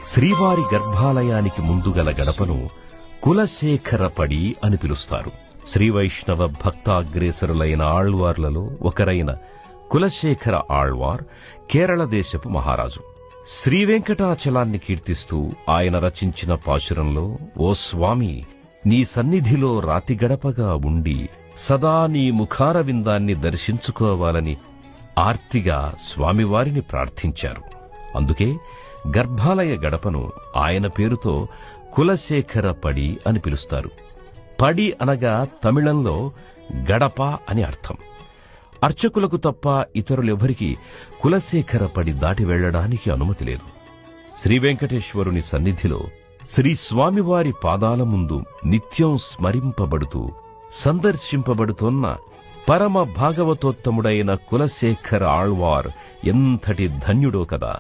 శ్రీవారి గర్భాలయానికి ముందుగల గడపను కులశేఖర పడి అని పిలుస్తారు. శ్రీవైష్ణవ భక్తాగ్రేసరులైన ఆళ్వార్లలో ఒకరైన కులశేఖర ఆళ్వార్ కేరళ దేశపు మహారాజు. శ్రీవెంకటాచలాన్ని కీర్తిస్తూ ఆయన రచించిన పాశురంలో, ఓ స్వామి, నీ సన్నిధిలో రాతిగడపగా ఉండి సదా నీ ముఖారవిందాన్ని దర్శించుకోవాలని ఆర్తిగా స్వామివారిని ప్రార్థించారు. అందుకే గర్భాలయ గడపను ఆయన పేరుతో కులశేఖర పడి అని పిలుస్తారు. పడి అనగా తమిళంలో గడప అని అర్థం. అర్చకులకు తప్ప ఇతరులెవరికీ కులశేఖర పడి దాటి వెళ్లడానికి అనుమతి లేదు. శ్రీవెంకటేశ్వరుని సన్నిధిలో శ్రీ స్వామివారి పాదాల ముందు నిత్యం స్మరింపబడుతూ సందర్శింపబడుతోన్న పరమ భాగవతోత్తముడైన కులశేఖర ఆళ్వార్ ఎంతటి ధన్యుడో కదా.